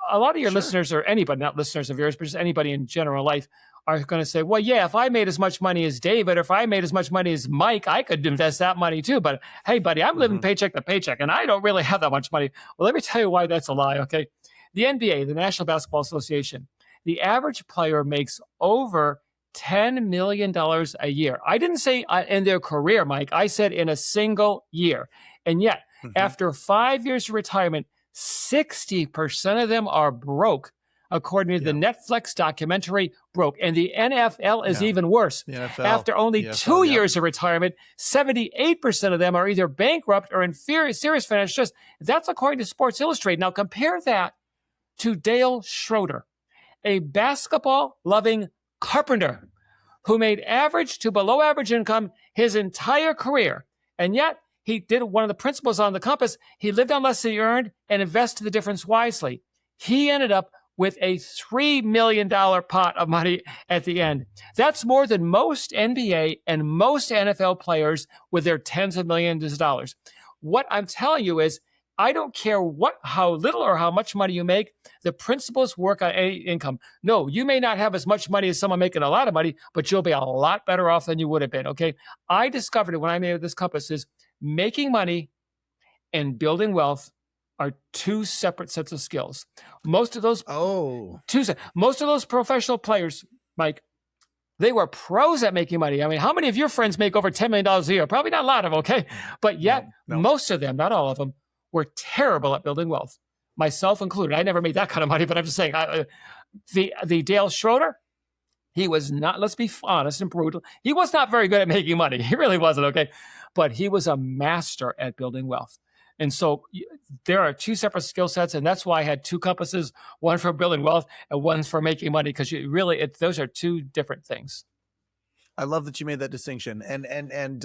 A lot of your listeners, or anybody, not listeners of yours, but just anybody in general life, are going to say, well, yeah, if I made as much money as David, or if I made as much money as Mike, I could invest that money too. But hey, buddy, I'm living paycheck to paycheck, and I don't really have that much money. Well, let me tell you why that's a lie, okay? The NBA, the National Basketball Association, the average player makes over $10 million a year. I didn't say in their career, Mike. I said in a single year. And yet, after 5 years of retirement, 60% of them are broke. According to the Netflix documentary, broke. And the NFL is even worse. After only 2 years of retirement, 78% of them are either bankrupt or in serious financial stress. That's according to Sports Illustrated. Now compare that to Dale Schroeder, a basketball-loving carpenter who made average to below average income his entire career. And yet, he did one of the principles on the compass. He lived on less than he earned and invested the difference wisely. He ended up with a $3 million pot of money at the end. That's more than most NBA and most NFL players with their tens of millions of dollars. What I'm telling you is, I don't care how little or how much money you make, the principles work on any income. No, you may not have as much money as someone making a lot of money, but you'll be a lot better off than you would have been, okay? I discovered it when I made this compass is making money and building wealth are two separate sets of skills. Most of those professional players, Mike, they were pros at making money. I mean, how many of your friends make over $10 million a year? Probably not a lot of them, okay? But yet, most of them, not all of them, were terrible at building wealth, myself included. I never made that kind of money, but I'm just saying, the Dale Schroeder, he was not, let's be honest and brutal, he was not very good at making money. He really wasn't, okay? But he was a master at building wealth. And so there are two separate skill sets, and that's why I had two compasses, one for building wealth and one for making money, because those are two different things. I love that you made that distinction, and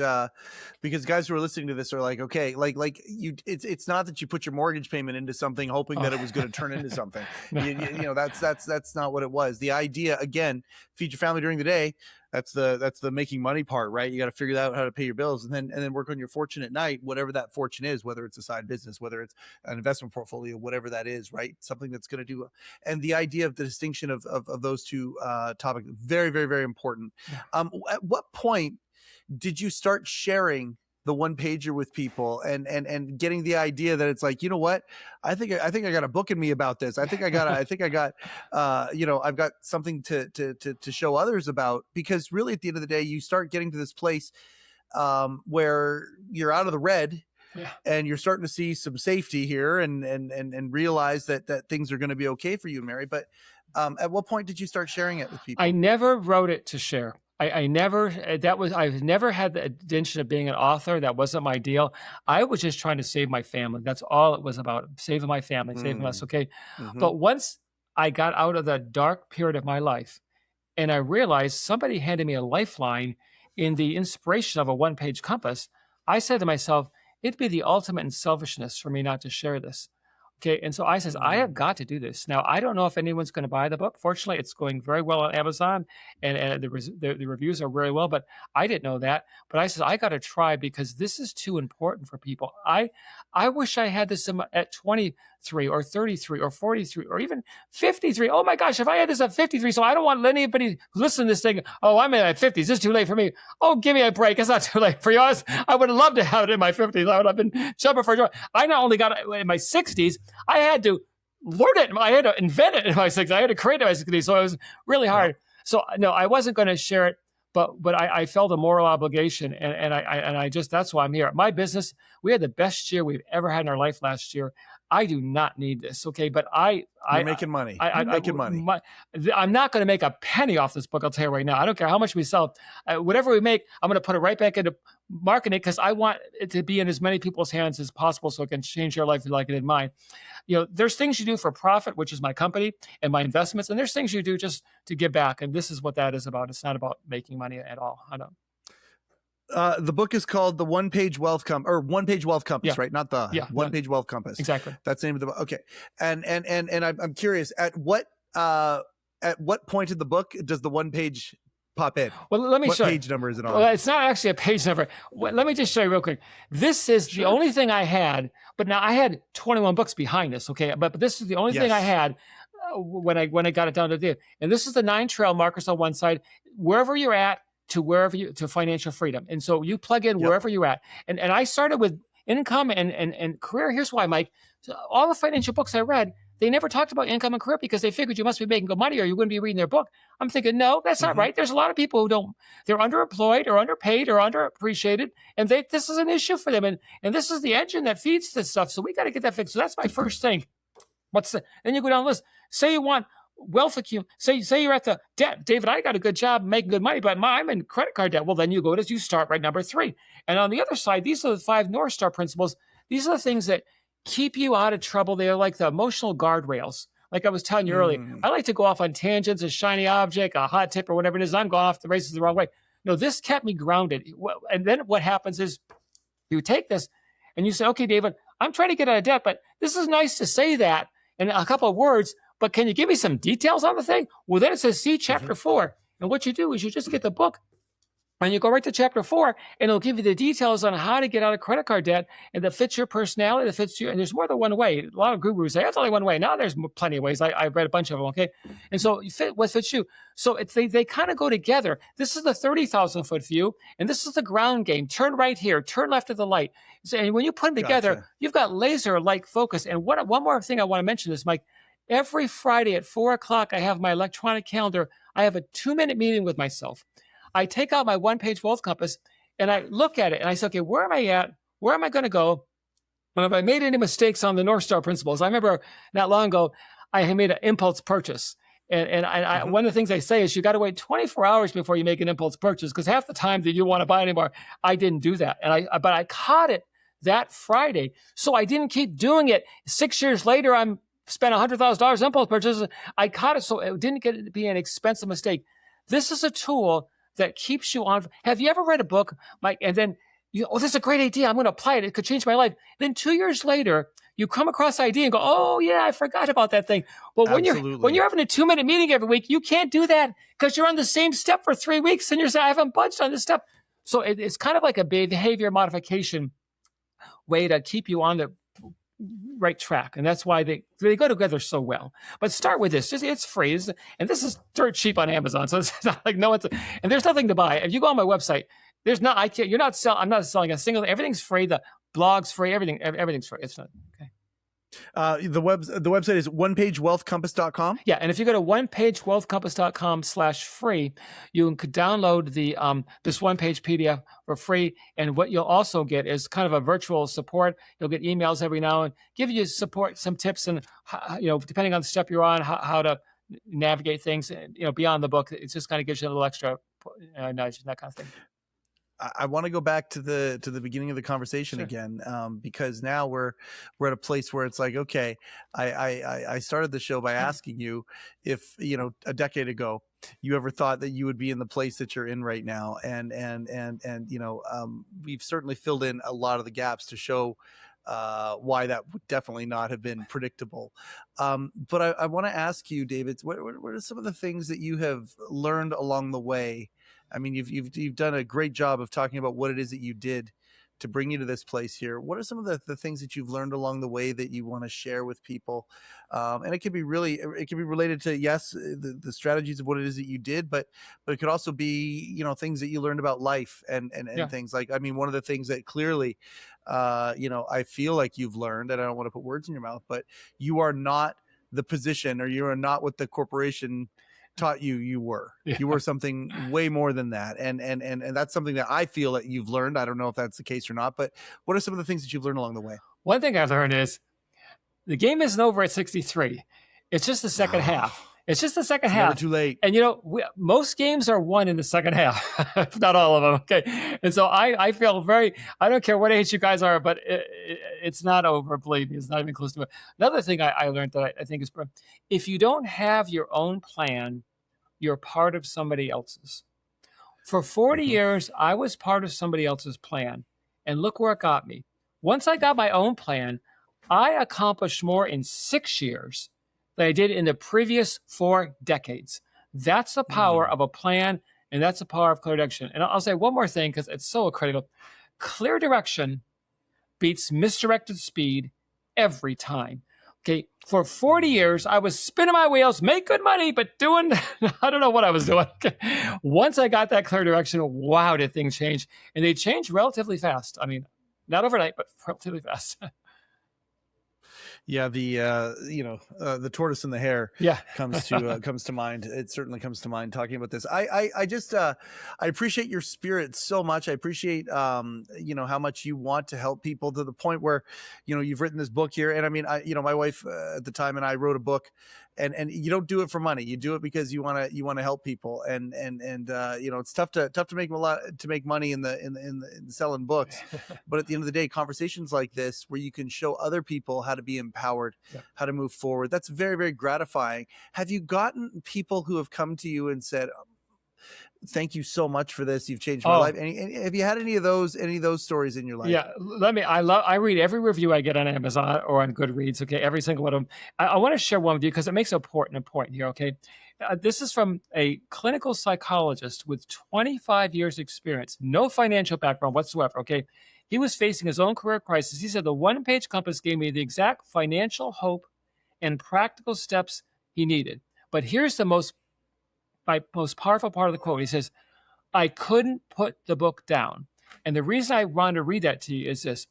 because guys who are listening to this are like, okay, like you, it's not that you put your mortgage payment into something hoping that it was going to turn into something. No. You know, that's not what it was. The idea, again, feed your family during the day. That's the making money part, right? You got to figure out how to pay your bills, and then work on your fortune at night, whatever that fortune is, whether it's a side business, whether it's an investment portfolio, whatever that is, right? Something that's going to do. And the idea of the distinction of those two topics, very, very, very important. At what point did you start sharing the one pager with people and getting the idea that it's like, you know what, I think I got a book in me about this. I think I got you know, I've got something to show others about, because really at the end of the day, you start getting to this place where you're out of the red. Yeah. And you're starting to see some safety here and realize that things are going to be okay for you, Mary. But at what point did you start sharing it with people? I never wrote it to share. I've never had the intention of being an author. That wasn't my deal. I was just trying to save my family. That's all it was about, saving my family, saving us. Okay. Mm-hmm. But once I got out of the dark period of my life and I realized somebody handed me a lifeline in the inspiration of a one-page compass, I said to myself, it'd be the ultimate in selfishness for me not to share this. Okay. And so I says, I have got to do this. Now, I don't know if anyone's going to buy the book. Fortunately, it's going very well on Amazon, and the reviews are very well, but I didn't know that. But I said, I got to try, because this is too important for people. I wish I had this at 23 or 33 or 43 or even 53. Oh my gosh, if I had this at 53, so I don't want anybody listen to this thing, oh, I'm in my 50s, this is too late for me. Oh, give me a break. It's not too late for you. I would have loved to have it in my 50s. I would have been jumping for joy. I not only got it in my 60s, I had to learn it. I had to invent it in my 60s. I had to create it in my 60s. So it was really hard. Yeah. So no, I wasn't going to share it, but I felt a moral obligation, and I just, that's why I'm here. My business, we had the best year we've ever had in our life last year. I do not need this, okay? But You're making money. I'm not going to make a penny off this book. I'll tell you right now. I don't care how much we sell. Whatever we make, I'm going to put it right back into marketing, because I want it to be in as many people's hands as possible, so it can change their life like it did mine. You know, there's things you do for profit, which is my company and my investments, and there's things you do just to give back, and this is what that is about. It's not about making money at all. I don't. The book is called The One Page Wealth Compass, Yeah. right? Not the One Page Wealth Compass. Exactly. That's the name of the book. Okay. And I'm curious, at what point in the book does the one page pop in? Well, let me show you. What page number is it on? Well, it's not actually a page number. Let me just show you real quick. This is the only thing I had, but now I had 21 books behind this, okay? But this is the only thing I had when I got it down to the, and this is the 9 trail markers on one side, wherever you're at, to financial freedom. And so you plug in wherever you're at. And I started with income and career. Here's why, Mike. So all the financial books I read, they never talked about income and career, because they figured you must be making good money or you wouldn't be reading their book. I'm thinking, no, that's not right. There's a lot of people who don't, they're underemployed or underpaid or underappreciated. And this is an issue for them. And this is the engine that feeds this stuff. So we got to get that fixed. So that's my first thing. Then you go down the list. Say you want wealth accumulation. Say you're at the debt. David, I got a good job making good money, but I'm in credit card debt. Well, then you start right number 3. And on the other side, these are the 5 North Star principles. These are the things that keep you out of trouble. They are like the emotional guardrails. Like I was telling you earlier, I like to go off on tangents, a shiny object, a hot tip, or whatever it is. I'm going off the races the wrong way. No, this kept me grounded. And then what happens is you take this and you say, okay, David, I'm trying to get out of debt, but this is nice to say that in a couple of words, but can you give me some details on the thing? Well, then it says, see chapter 4. And what you do is you just get the book and you go right to chapter 4, and it'll give you the details on how to get out of credit card debt, and that fits your personality, that fits you. And there's more than one way. A lot of gurus say, that's only one way. Now there's plenty of ways. I've read a bunch of them, okay? And so you fit what fits you. So they kind of go together. This is the 30,000-foot view, and this is the ground game. Turn right here. Turn left at the light. So, and when you put them together, you've got laser-like focus. And one more thing I want to mention is, Mike, every Friday at 4 o'clock, I have my electronic calendar. I have a 2-minute meeting with myself. I take out my one-page wealth compass and I look at it and I say, okay, where am I at? Where am I going to go? And if I made any mistakes on the North Star principles, I remember not long ago, I had made an impulse purchase. And one of the things I say is you got to wait 24 hours before you make an impulse purchase, because half the time that you want to buy anymore. I didn't do that. But I caught it that Friday. So I didn't keep doing it. 6 years later, I'm spent $100,000 impulse purchases. I caught it. So it didn't get to be an expensive mistake. This is a tool that keeps you on. Have you ever read a book, Mike, and then this is a great idea. I'm going to apply it. It could change my life. Then 2 years later, you come across the idea and go, oh yeah, I forgot about that thing. Well, when you're having a 2-minute meeting every week, you can't do that because you're on the same step for 3 weeks and you're saying, I haven't budged on this step. So it's kind of like a behavior modification way to keep you on the right track. And that's why they go together so well. But start with this. It's free. And this is dirt cheap on Amazon. So it's not like, and there's nothing to buy. If you go on my website, I'm not selling a single thing. Everything's free. The blog's free. Everything's free. It's not okay. The website is onepagewealthcompass.com. Yeah, and if you go to onepagewealthcompass.com/free, you can download the this one-page PDF for free. And what you'll also get is kind of a virtual support. You'll get emails every now and give you support, some tips, and depending on the step you're on, how to navigate things. Beyond the book, it just kind of gives you a little extra nudge and that kind of thing. I want to go back to the beginning of the conversation again, because now we're at a place where it's like, okay, I started the show by asking you if, a decade ago, you ever thought that you would be in the place that you're in right now. And we've certainly filled in a lot of the gaps to show why that would definitely not have been predictable. But I want to ask you, David, what are some of the things that you have learned along the way? I mean, you've done a great job of talking about what it is that you did to bring you to this place here. What are some of the things that you've learned along the way that you want to share with people? And it can be related to, yes, the strategies of what it is that you did, but it could also be, things that you learned about life and things like, I mean, one of the things that clearly, I feel like you've learned, and I don't want to put words in your mouth, but you are not the position, or you are not what the corporation taught you were. You were something way more than that, and that's something that I feel that you've learned. I don't know if that's the case or not, but what are some of the things that you've learned along the way? One thing I've learned is the game isn't over at 63. It's just the second half. It's just the second half. Never too late. And most games are won in the second half, if not all of them. Okay, and so I feel I don't care what age you guys are, but it's not over. Believe me, it's not even close to it. Another thing I learned that I think is, if you don't have your own plan, you're part of somebody else's. For 40 years, I was part of somebody else's plan. And look where it got me. Once I got my own plan, I accomplished more in 6 years than I did in the previous 4 decades. That's the power of a plan, and that's the power of clear direction. And I'll say one more thing, because it's so critical. Clear direction beats misdirected speed every time. Okay, for 40 years, I was spinning my wheels, make good money, but doing, I don't know what I was doing. Once I got that clear direction, wow, did things change. And they changed relatively fast. I mean, not overnight, but relatively fast. Yeah, the tortoise and the hare comes to mind. It certainly comes to mind talking about this. I just I appreciate your spirit so much. I appreciate how much you want to help people, to the point where you've written this book here. And I mean, my wife at the time and I wrote a book, and you don't do it for money. You do it because you want to help people. And it's tough to make money in the selling books. But at the end of the day, conversations like this, where you can show other people how to be empowered, how to move forward, that's very, very gratifying. Have you gotten people who have come to you and said, thank you so much for this, you've changed my life? And have you had any of those stories in your life? Yeah, I read every review I get on Amazon or on Goodreads. Okay, every single one of them. I want to share one with you because it makes a point here. Okay, this is from a clinical psychologist with 25 years experience, no financial background whatsoever. Okay, he was facing his own career crisis. He said the one-page compass gave me the exact financial hope and practical steps he needed. But here's my most powerful part of the quote. He says, I couldn't put the book down. And the reason I want to read that to you is this.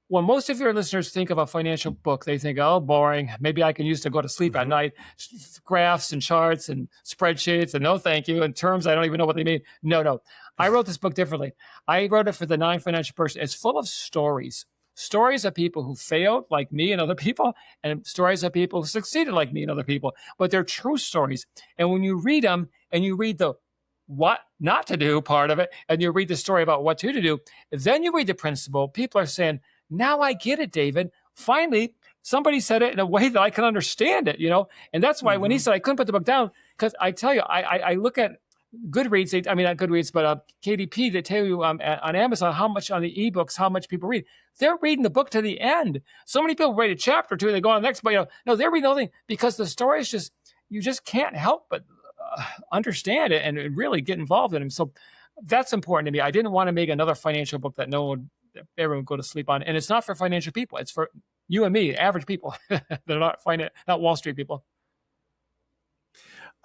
When most of your listeners think of a financial book, they think, oh, boring. Maybe I can use to go to sleep at night. Graphs and charts and spreadsheets and no thank you, and terms I don't even know what they mean. No. I wrote this book differently. I wrote it for the non-financial person. It's full of stories. Stories of people who failed like me and other people, and stories of people who succeeded like me and other people. But they're true stories. And when you read them and you read the what not to do part of it, and you read the story about what to do, then you read the principle. People are saying, now I get it, David. Finally, somebody said it in a way that I can understand it, And that's why when he said I couldn't put the book down, because I tell you, I look at Goodreads, I mean, not Goodreads, but KDP, they tell you on Amazon how much on the ebooks, how much people read. They're reading the book to the end. So many people read a chapter or two, and they go on the next, but no, they're reading the whole thing because the story is just, you just can't help but understand it and really get involved in them. So that's important to me. I didn't want to make another financial book that everyone would go to sleep on. And it's not for financial people. It's for you and me, average people. They're not Wall Street people.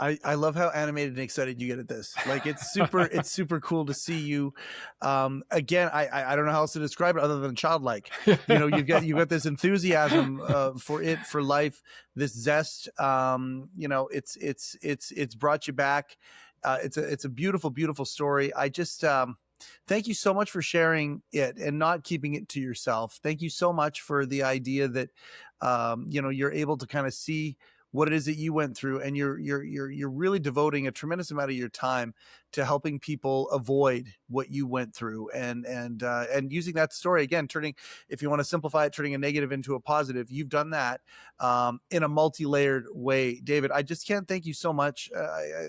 I love how animated and excited you get at this. Like it's super cool to see you. Again, I don't know how else to describe it other than childlike. You've got this enthusiasm for life, this zest. It's brought you back. It's a beautiful story. I just thank you so much for sharing it and not keeping it to yourself. Thank you so much for the idea that you're able to kind of see what it is that you went through, and you're really devoting a tremendous amount of your time to helping people avoid what you went through, and using that story again, if you want to simplify it, turning a negative into a positive. You've done that in a multi-layered way, David. I just can't thank you so much.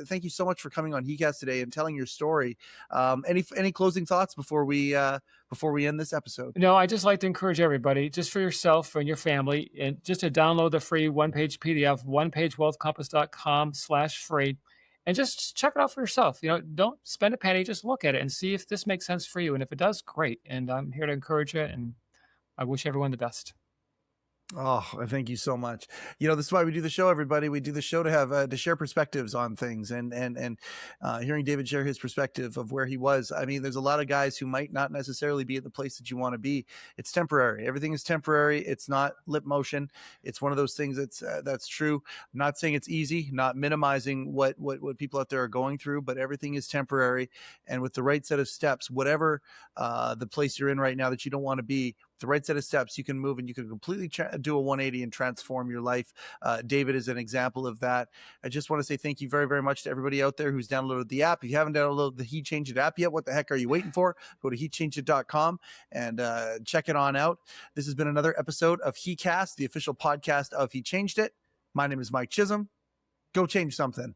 Thank you so much for coming on heCast today and telling your story. Any closing thoughts before we end this episode? No, I just like to encourage everybody, just for yourself and your family, and just to download the free one-page PDF, onepagewealthcompass.com/free, and just check it out for yourself. Don't spend a penny, just look at it and see if this makes sense for you. And if it does, great. And I'm here to encourage you, and I wish everyone the best. Oh, thank you so much. This is why we do the show, everybody. We do the show to have to share perspectives on things, and hearing David share his perspective of where he was. I mean, there's a lot of guys who might not necessarily be at the place that you want to be. It's temporary. Everything is temporary. It's not lip motion. It's one of those things that's true. I'm not saying it's easy, not minimizing what people out there are going through, but everything is temporary. And with the right set of steps, whatever the place you're in right now that you don't want to be, the right set of steps, you can move and you can completely do a 180 and transform your life. David is an example of that. I just want to say thank you very, very much to everybody out there who's downloaded the app. If you haven't downloaded the He Changed It app yet, what the heck are you waiting for? Go to hechangedit.com and check it on out. This has been another episode of heCast, the official podcast of He Changed It. My name is Mike Chisholm. Go change something.